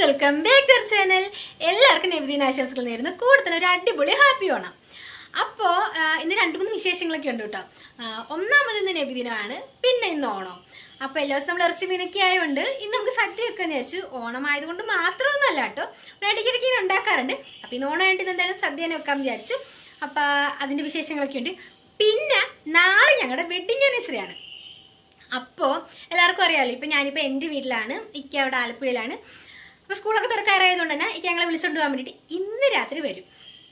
Welcome back to our channel. എല്ലാവർക്കും നബിദിന ആശംസകൾ നേരുന്നു. കൂടെ തന്നെ ഒരു അടിപൊളി ഹാപ്പി ഓണം. അപ്പോൾ ഇന്ന് 2-3 വിശേഷങ്ങളൊക്കെ ഉണ്ട് കേട്ടോ. ഒന്നാമത് ഇന്ന് നബിദിനമാണ്, പിന്നെ ഇന്ന് ഓണം. അപ്പോൾ എല്ലാ ദിവസവും നമ്മൾ ഇറച്ചി മീനൊക്കെ ആയതുകൊണ്ട് ഇന്ന് നമുക്ക് സദ്യ വെക്കാന്ന് വിചാരിച്ചു. ഓണം ആയതുകൊണ്ട് മാത്രമൊന്നുമല്ല കേട്ടോ, ഇടയ്ക്കിടയ്ക്ക് ഇത് ഉണ്ടാക്കാറുണ്ട്. അപ്പോൾ ഇന്ന് ഓണമായിട്ട് ഇന്ന് എന്തായാലും സദ്യ തന്നെ വെക്കാമെന്ന് വിചാരിച്ചു. അപ്പോൾ അതിൻ്റെ വിശേഷങ്ങളൊക്കെ ഉണ്ട്. പിന്നെ നാളെ ഞങ്ങളുടെ വെഡിങ് ആനിവേഴ്സറിയാണ്. അപ്പോൾ എല്ലാവർക്കും അറിയാമല്ലോ, ഇപ്പം ഞാനിപ്പോൾ എൻ്റെ വീട്ടിലാണ്, ഇക്ക അവിടെ ആലപ്പുഴയിലാണ്. അപ്പോൾ സ്കൂളൊക്കെ തുറക്കാറായതുകൊണ്ട് തന്നെ ഇക്ക ഞങ്ങളെ വിളിച്ചുകൊണ്ട് പോകാൻ വേണ്ടിയിട്ട് ഇന്ന് രാത്രി വരും.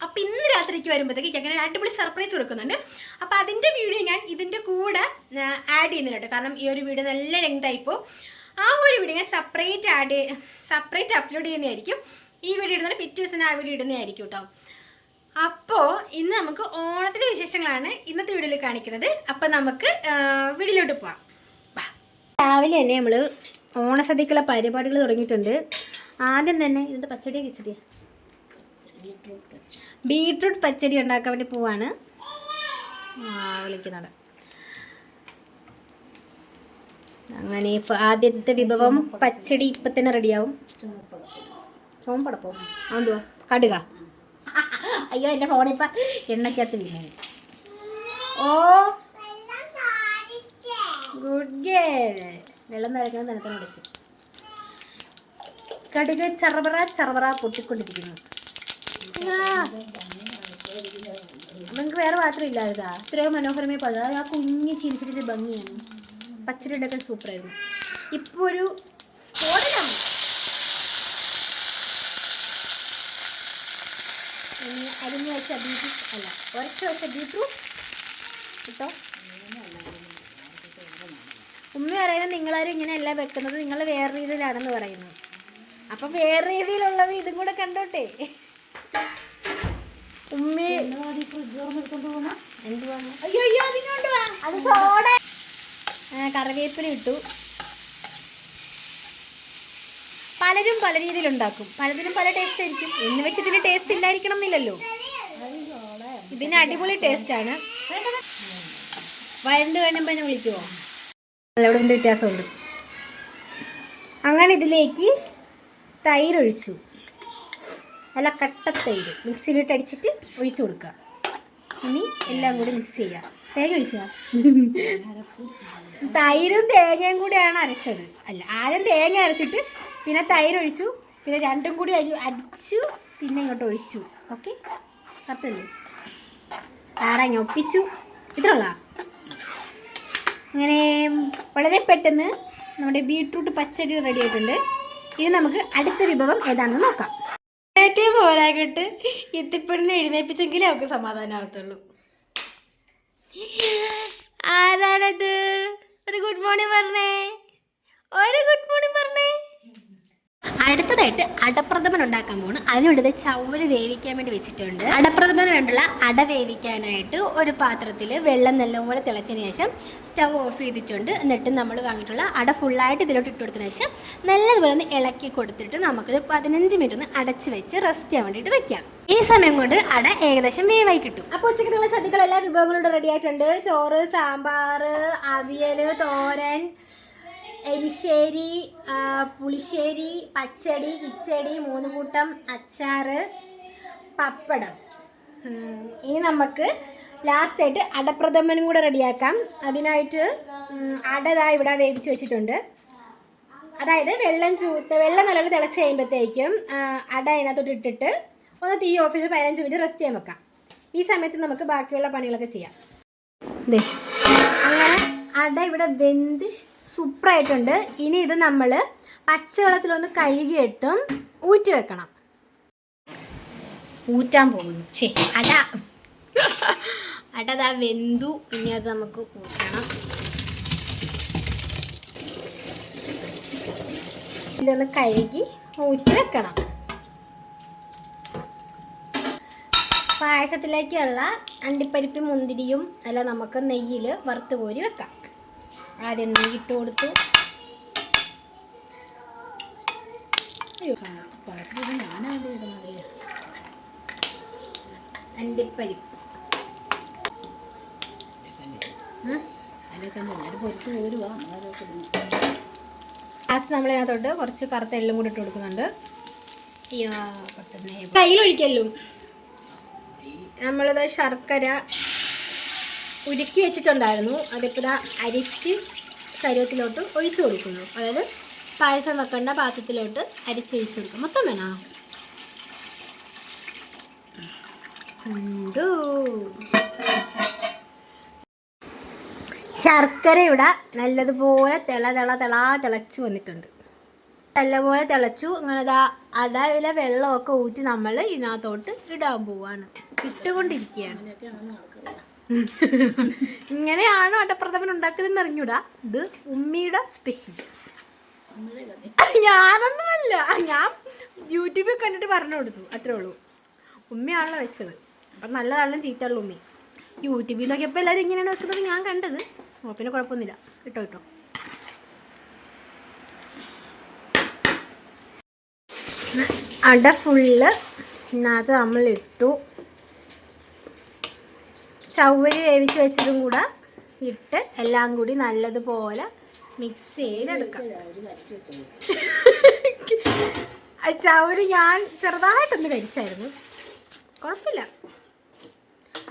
അപ്പോൾ ഇന്ന് രാത്രിക്ക് വരുമ്പോഴത്തേക്ക് അങ്ങനെ ഒരു അടിപൊളി സർപ്രൈസ് കൊടുക്കുന്നുണ്ട്. അപ്പോൾ അതിൻ്റെ വീഡിയോ ഞാൻ ഇതിൻ്റെ കൂടെ ആഡ് ചെയ്യുന്നുണ്ട് കേട്ടോ. കാരണം ഈ ഒരു വീഡിയോ നല്ല ലെങ്ത് ആയിപ്പോൾ ആ ഒരു വീഡിയോ ഞാൻ സെപ്പറേറ്റ് അപ്ലോഡ് ചെയ്യുന്നതായിരിക്കും. ഈ വീഡിയോ ഇടുന്നത് പിറ്റേ ദിവസം ആ വീഡിയോ ഇടുന്നതായിരിക്കും കേട്ടോ. അപ്പോൾ ഇന്ന് നമുക്ക് ഓണത്തിൻ്റെ വിശേഷങ്ങളാണ് ഇന്നത്തെ വീഡിയോയിൽ കാണിക്കുന്നത്. അപ്പോൾ നമുക്ക് വീഡിയോയിലോട്ട് പോവാം. രാവിലെ തന്നെ നമ്മൾ ഓണസദ്യക്കുള്ള പരിപാടികൾ തുടങ്ങിയിട്ടുണ്ട്. ആദ്യം തന്നെ ഇന്നത്തെ പച്ചടിയാണ് കിച്ചടിയാണ് ബീട്രൂട്ട് പച്ചടി ഉണ്ടാക്കാൻ വേണ്ടി പോവാണ് വിളിക്കുന്നത്. അങ്ങനെ ആദ്യത്തെ വിഭവം പച്ചടി ഇപ്പം തന്നെ റെഡിയാവും. ചോമ്പടപ്പോ എന്തുവാ കടുക. അയ്യോ എൻ്റെ ഫോണിപ്പം എണ്ണയ്ക്കകത്ത് വീണു. ഓ ഗുഡ് ഗേൾ. വെള്ളം നിറയ്ക്കണം നിലത്തിന് അടിച്ചു. കടുക് ചറപറ പൊട്ടിക്കൊണ്ടിരിക്കുന്നു. നിങ്ങൾക്ക് വേറെ പാത്രമില്ല. ഇതാ ഇത്രയും മനോഹരമായി പാത്രം. അത് ആ കുഞ്ഞ് ചിരിച്ചിട്ട് ഭംഗിയാണ്. പച്ചടി ഉണ്ടാക്കാൻ സൂപ്പറായിരുന്നു. ഇപ്പോൾ ഒരു ഓടലാണ്. അരിഞ്ഞ് വെച്ച ബീട്രൂട്ട് അല്ല ഉരച്ച് വെച്ച ബീട്രൂട്ട് കേട്ടോ. ഉമ്മ പറയുന്നത് നിങ്ങളാരും ഇങ്ങനെയല്ല വെക്കുന്നത്, നിങ്ങൾ വേറെ രീതിയിലാണെന്ന് പറയുന്നു. അപ്പം വേറെ രീതിയിലുള്ളത് ഇതും കൂടെ കണ്ടോട്ടെ. ഉമ്മി കറിവേപ്പില ഇട്ടു. പലരും പല രീതിയിലുണ്ടാക്കും, പലതിനും പല ടേസ്റ്റ് ആയിരിക്കും. എന്ന് വെച്ച് ഇതിന് ടേസ്റ്റ് ഇല്ലായിരിക്കണം എന്നില്ലല്ലോ. ഇതിന് അടിപൊളി ടേസ്റ്റാണ്. വഴണ്ട് കഴിഞ്ഞപ്പോൾ എന്നെ വിളിക്കുമോ? അവിടെ എന്ത് വ്യത്യാസമുണ്ട്. അങ്ങനെ ഇതിലേക്ക് തൈര് ഒഴിച്ചു. നല്ല കട്ടത്തൈര് മിക്സിയിലിട്ട് അടിച്ചിട്ട് ഒഴിച്ചു കൊടുക്കുക. ഇനി എല്ലാം കൂടി മിക്സ് ചെയ്യുക. തേങ്ങ ഒഴിച്ചാൽ തൈരും തേങ്ങയും കൂടിയാണ് അരച്ചത്. അല്ല, ആദ്യം തേങ്ങ അരച്ചിട്ട് പിന്നെ തൈര് ഒഴിച്ചു, പിന്നെ രണ്ടും കൂടി അടിച്ചു, പിന്നെ ഇങ്ങോട്ട് ഒഴിച്ചു. ഓക്കെ, കറക്റ്റല്ലേ? ആറാങ്ങ ഒപ്പിച്ചു. ഇത്രയുള്ള അങ്ങനെ വളരെ പെട്ടെന്ന് നമ്മുടെ ബീട്രൂട്ട് പച്ചടി റെഡി ആയിട്ടുണ്ട്. ഇനി നമുക്ക് അടുത്ത വിഭവം ഏതാണെന്ന് നോക്കാം. ഏറ്റവും പോരാകട്ട് എത്തിപ്പെണ്ണിനെ എഴുന്നേപ്പിച്ചെങ്കിലേ അവർക്ക് സമാധാനമാകത്തുള്ളൂ. ആരാണത്? ഒരു ഗുഡ് മോർണിംഗ് പറഞ്ഞേ. അടുത്തതായിട്ട് അടപ്രഥമൻ ഉണ്ടാക്കാൻ പോകുന്നു. അതിനുവേണ്ടി ചവ്വല് വേവിക്കാൻ വേണ്ടി വെച്ചിട്ടുണ്ട്. അടപ്രഥമന് വേണ്ടിയുള്ള അട വേവിക്കാനായിട്ട് ഒരു പാത്രത്തിൽ വെള്ളം നല്ലപോലെ തിളച്ചതിന് ശേഷം സ്റ്റവ് ഓഫ് ചെയ്തിട്ടുണ്ട്. എന്നിട്ട് നമ്മൾ വാങ്ങിയിട്ടുള്ള അട ഫുള്ളായിട്ട് ഇതിലോട്ട് ഇട്ട് കൊടുത്തതിന് ശേഷം നല്ലതുപോലെ ഒന്ന് ഇളക്കി കൊടുത്തിട്ട് നമുക്കൊരു 15 മിനിറ്റ് ഒന്ന് അടച്ച് വെച്ച് റെസ്റ്റ് ചെയ്യാൻ വേണ്ടിയിട്ട് വെക്കാം. ഈ സമയം കൊണ്ട് അട ഏകദേശം വേവായി കിട്ടും. അപ്പോൾ ഉച്ചയ്ക്ക് നിങ്ങൾ സദ്യകൾ എല്ലാ വിഭവങ്ങളും റെഡി ആയിട്ടുണ്ട്. ചോറ്, സാമ്പാർ, അവിയൽ, തോരൻ, എരിശ്ശേരി, പുളിശ്ശേരി, പച്ചടി, കിച്ചടി, 3 കൂട്ടം അച്ചാറ്, പപ്പടം. ഇനി നമുക്ക് ലാസ്റ്റായിട്ട് അടപ്രഥമനും കൂടെ റെഡിയാക്കാം. അതിനായിട്ട് അട ഇവിടെ വേവിച്ച് വെച്ചിട്ടുണ്ട്. അതായത് വെള്ളം നല്ലോണം തിളച്ച് കഴിയുമ്പോഴത്തേക്കും അട അതിനകത്തോട്ട് ഇട്ടിട്ട് ഒന്ന് തീ ഓഫ് ചെയ്ത് 15 മിനിറ്റ് റെസ്റ്റ് ചെയ്യാൻ വെക്കാം. ഈ സമയത്ത് നമുക്ക് ബാക്കിയുള്ള പണികളൊക്കെ ചെയ്യാം. അങ്ങനെ അട ഇവിടെ വെന്ത് സൂപ്പറായിട്ടുണ്ട്. ഇനി ഇത് നമ്മൾ പച്ചവെള്ളത്തിലൊന്ന് കഴുകിയിട്ടും ഊറ്റി വെക്കണം. ഊറ്റാൻ പോകുന്നു. അട വെന്തു. ഇനി അത് നമുക്ക് ഊറ്റണം. ഇതൊന്ന് കഴുകി ഊറ്റി വെക്കണം. പായസത്തിലേക്കുള്ള അണ്ടിപ്പരിപ്പും മുന്തിരിയും എല്ലാം നമുക്ക് നെയ്യിൽ വറുത്ത് കോരി വെക്കാം. ആദ്യം നെയ്യിട്ട് കൊടുത്തു. അണ്ടിപ്പരിപ്പ് ലാസ്റ്റ് നമ്മൾ ഇതിനകത്തോട്ട് കുറച്ച് കറുത്ത എള്ളും കൂടി ഇട്ട് കൊടുക്കുന്നുണ്ട്. അയ്യോ കയ്യിലൊഴിക്കല്ലോ. നമ്മളിത് ശർക്കര ഉരുക്കി വെച്ചിട്ടുണ്ടായിരുന്നു, അതിപ്പോൾ അരിച്ച് ശരീരത്തിലോട്ട് ഒഴിച്ചു കൊടുക്കുന്നു. അതായത് പായസം വെക്കേണ്ട പാത്രത്തിലോട്ട് അരിച്ചൊഴിച്ചു കൊടുക്കും. മൊത്തം വേണോ? ശർക്കര ഇവിടെ നല്ലതുപോലെ തിളച്ച് വന്നിട്ടുണ്ട്. നല്ലപോലെ തിളച്ചു. അങ്ങനെ അതായത് വെള്ളമൊക്കെ ഊറ്റി നമ്മൾ ഇതിനകത്തോട്ട് ഇടാൻ പോവാണ്. ഇട്ടുകൊണ്ടിരിക്കുകയാണ്. ഇങ്ങനെയാണോ അടപ്രഥമൻ ഉണ്ടാക്കുന്നതെന്ന് അറിഞ്ഞൂടാ. ഇത് ഉമ്മിയുടെ സ്പെഷ്യൽ. ഞാനൊന്നുമല്ല, ഞാൻ യൂട്യൂബിൽ കണ്ടിട്ട് പറഞ്ഞു കൊടുത്തു, അത്രേ ഉള്ളൂ. ഉമ്മയാണല്ലോ വെച്ചത്. അപ്പം നല്ലതാണെങ്കിലും ചീത്തയുള്ള ഉമ്മി. യൂട്യൂബിൽ നോക്കിയപ്പോൾ എല്ലാവരും ഇങ്ങനെയാണ് വെക്കുന്നത് ഞാൻ കണ്ടത്. ഓ പിന്നെ കുഴപ്പമൊന്നുമില്ല. ഇട്ടോ അട ഫുള്ള് ഇതിനകത്ത് നമ്മളിട്ടു. ചവ്വരി വേവിച്ച് വെച്ചതും കൂടെ ഇട്ട് എല്ലാം കൂടി നല്ലതുപോലെ മിക്സ് ചെയ്തെടുക്കാം. ചവ്വരി ഞാൻ ചെറുതായിട്ടൊന്ന് കരിച്ചായിരുന്നു, കുഴപ്പമില്ല.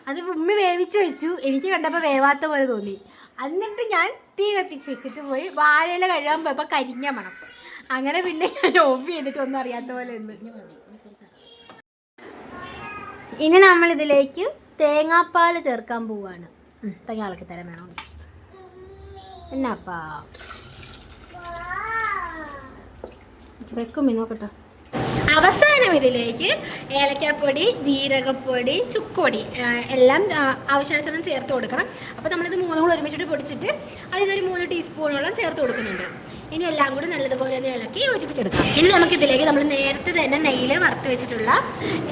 അത് ഉമ്മി വേവിച്ച് വെച്ചു. എനിക്ക് കണ്ടപ്പോൾ വേവാത്ത പോലെ തോന്നി. എന്നിട്ട് ഞാൻ തീ കത്തിച്ച് വെച്ചിട്ട് പോയി വാഴയില കഴുകാൻ പോയപ്പോൾ കരിഞ്ഞ മണപ്പ്. അങ്ങനെ പിന്നെ ഞാൻ ഓഫ് ചെയ്തിട്ട് ഒന്നും അറിയാത്ത പോലെ ഉണ്ട്. ഇനി നമ്മളിതിലേക്ക് തേങ്ങാപ്പാൽ ചേർക്കാൻ പോവാണ്. തേങ്ങ ഇളക്കി തരാൻ വേണോ? എന്നാപ്പാ വെക്കും നോക്കട്ടോ. അവസാനം ഇതിലേക്ക് ഏലക്കാപ്പൊടി, ജീരകപ്പൊടി, ചുക്കുപൊടി എല്ലാം ആവശ്യാനുസരണം ചേർത്ത് കൊടുക്കണം. അപ്പോൾ നമ്മളിത് മൂന്നും കൂടി ഒരുമിച്ചിട്ട് പൊടിച്ചിട്ട് അതിനൊരു 3 ടീസ്പൂണോളം ചേർത്ത് കൊടുക്കുന്നുണ്ട്. ഇനി എല്ലാം കൂടി നല്ലതുപോലെ ഒന്ന് ഇളക്കി യോജിപ്പിച്ചെടുക്കാം. ഇനി നമുക്കിതിലേക്ക് നമ്മൾ നേരത്തെ തന്നെ നെയ്യിൽ വറുത്ത് വെച്ചിട്ടുള്ള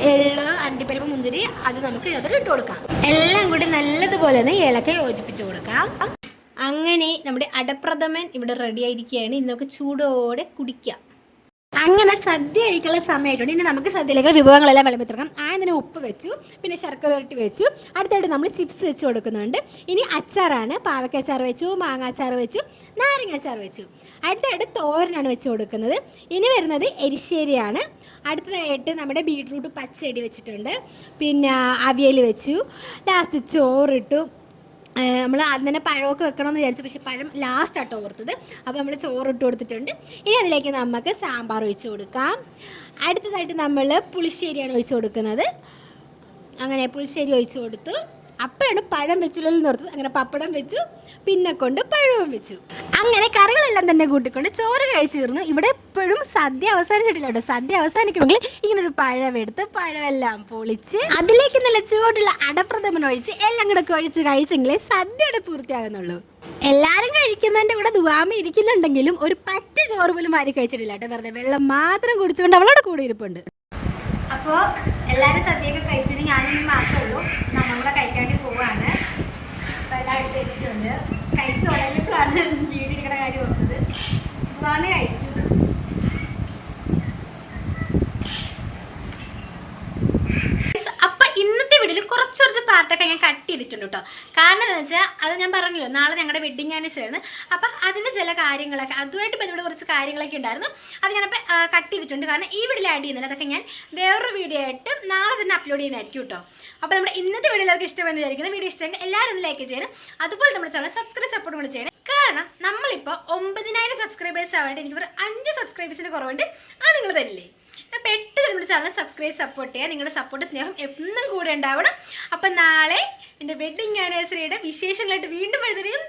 എള്ള്, അണ്ടിപ്പരിപ്പ്, മുന്തിരി അത് നമുക്ക് ഇതിനകത്തോട്ട് ഇട്ട് കൊടുക്കാം. എല്ലാം കൂടി നല്ലതുപോലെ ഒന്ന് ഇളക്കി യോജിപ്പിച്ച് കൊടുക്കാം. അങ്ങനെ നമ്മുടെ അടപ്രഥമൻ ഇവിടെ റെഡി ആയിരിക്കുകയാണ്. ഇനി നമുക്ക് ചൂടോടെ കുടിക്കാം. അങ്ങനെ സദ്യ കഴിക്കാനുള്ള സമയമായിട്ടുണ്ട്. ഇനി നമുക്ക് സദ്യയിലേക്ക് വിഭവങ്ങളെല്ലാം വിളമ്പിത്തിറങ്ങാം. ആദ്യം ഉപ്പ് വെച്ചു, പിന്നെ ശർക്കര ഇട്ട് വെച്ചു. അടുത്തായിട്ട് നമ്മൾ ചിപ്സ് വെച്ച് കൊടുക്കുന്നുണ്ട്. ഇനി അച്ചാറാണ്. പാവയ്ക്കച്ചാർ വെച്ചു, മാങ്ങാച്ചാർ വെച്ചു, നാരങ്ങാച്ചാർ വെച്ചു. അടുത്തായിട്ട് തോരനാണ് വെച്ച് കൊടുക്കുന്നത്. ഇനി വരുന്നത് എരിശ്ശേരിയാണ്. അടുത്തതായിട്ട് നമ്മുടെ ബീട്രൂട്ട് പച്ചടി വെച്ചിട്ടുണ്ട്. പിന്നെ അവിയൽ വെച്ചു. ലാസ്റ്റ് ചോറിട്ടു. നമ്മൾ ആദ്യം തന്നെ പഴമൊക്കെ വെക്കണമെന്ന് വിചാരിച്ചു, പക്ഷേ പഴം ലാസ്റ്റാട്ടോ ഓർത്തത്. അപ്പോൾ നമ്മൾ ചോറിട്ട് കൊടുത്തിട്ടുണ്ട്. ഇനി അതിലേക്ക് നമുക്ക് സാമ്പാർ ഒഴിച്ച് കൊടുക്കാം. അടുത്തതായിട്ട് നമ്മൾ പുളിശ്ശേരിയാണ് ഒഴിച്ച് കൊടുക്കുന്നത്. അങ്ങനെ പുളിശ്ശേരി ഒഴിച്ച് കൊടുത്തു. അപ്പോഴാണ് പഴം വെച്ചില്ലെന്ന് ഓർത്തത്. അങ്ങനെ പപ്പടം വെച്ചു, പിന്നെ കൊണ്ട് പഴവും വെച്ചു. അങ്ങനെ കറികളെല്ലാം തന്നെ കൂട്ടിക്കൊണ്ട് ചോറ് കഴിച്ചു തീർന്നു. ഇവിടെ എപ്പോഴും സദ്യ അവസാനിച്ചിട്ടില്ല കേട്ടോ. സദ്യ അവസാനിക്കണമെങ്കിൽ ഇങ്ങനൊരു പഴമെടുത്ത് പഴമെല്ലാം പൊളിച്ച് അതിലേക്ക് നല്ല ചൂടുള്ള അടപ്രഥമൻ ഒഴിച്ച് എല്ലാം കൂടെ കുഴച്ച് കഴിച്ചെങ്കിലേ സദ്യയുടെ പൂർത്തിയാകുന്നുള്ളൂ. എല്ലാവരും കഴിക്കുന്നതിൻ്റെ കൂടെ ദുവാമി ഇരിക്കുന്നുണ്ടെങ്കിലും ഒരു പറ്റ ചോറ് പോലും വാരി കഴിച്ചിട്ടില്ല കേട്ടോ. വെറുതെ വെള്ളം മാത്രം കുടിച്ചുകൊണ്ട് അവളോട് കൂടി ഇരിപ്പുണ്ട്. അപ്പോൾ എല്ലാവരും സദ്യയൊക്കെ കഴിച്ചിട്ട് ഞാനിനി മാത്രമേ ഉള്ളൂ. നമ്മളിവിടെ കഴിക്കാൻ വേണ്ടി പോവാണ്. അപ്പോൾ എല്ലാം എടുത്ത് വെച്ചിട്ടുണ്ട്. കഴിച്ച് തുടങ്ങിയപ്പോഴാണ് വീടിരിക്കുന്ന കാര്യം ഓർത്തത്. ദുവാമി കഴിച്ചു. ഇന്നത്തെ വീഡിയോയിൽ കുറച്ച് പാർട്ടൊക്കെ ഞാൻ കട്ട് ചെയ്തിട്ടുണ്ട് കേട്ടോ. കാരണം എന്താണെന്ന് വെച്ചാൽ അത് ഞാൻ പറഞ്ഞല്ലോ, നാളെ ഞങ്ങളുടെ വെഡിങ് ആനിവേഴ്സറിയാണ്. അപ്പം അതിൻ്റെ ചില കാര്യങ്ങളൊക്കെ അതുമായിട്ട് ബന്ധപ്പെട്ട കുറച്ച് കാര്യങ്ങളൊക്കെ ഉണ്ടായിരുന്നു. അത് ഞാനപ്പോൾ കട്ട് ചെയ്തിട്ടുണ്ട്. കാരണം ഈ വീഡിയോയിൽ ആഡ് ചെയ്യുന്നില്ല. അതൊക്കെ ഞാൻ വേറൊരു വീഡിയോ ആയിട്ട് നാളെ തന്നെ അപ്ലോഡ് ചെയ്യുന്നതായിരിക്കും കേട്ടോ. അപ്പോൾ നമ്മുടെ ഇന്നത്തെ വീഡിയോ എല്ലാവർക്കും ഇഷ്ടമെന്ന് വിചാരിക്കുന്ന വീഡിയോ ഇഷ്ടമെങ്കിൽ എല്ലാവരും ഒന്ന് ലൈക്ക് ചെയ്യണം. അതുപോലെ നമ്മുടെ ചാനൽ സപ്പോർട്ട് കൂടെ ചെയ്യണം. കാരണം നമ്മളിപ്പോൾ 9000 സബ്സ്ക്രൈബേഴ്സ് ആവാനായിട്ട് എനിക്ക് ഒരു 5 സബ്സ്ക്രൈബേഴ്സിൻ്റെ കുറവുണ്ട്. അത് നിങ്ങൾ തരില്ലേ? പെട്ടെന്ന് നമ്മുടെ ചാനൽ സപ്പോർട്ട് ചെയ്യുക. നിങ്ങളുടെ സപ്പോർട്ട് സ്നേഹം എന്നും കൂടെ ഉണ്ടാവണം. അപ്പം നാളെ എൻ്റെ വെഡിങ് ആനിവേഴ്സറിയുടെ വിശേഷങ്ങളായിട്ട് വീണ്ടും വരുന്നവരെയും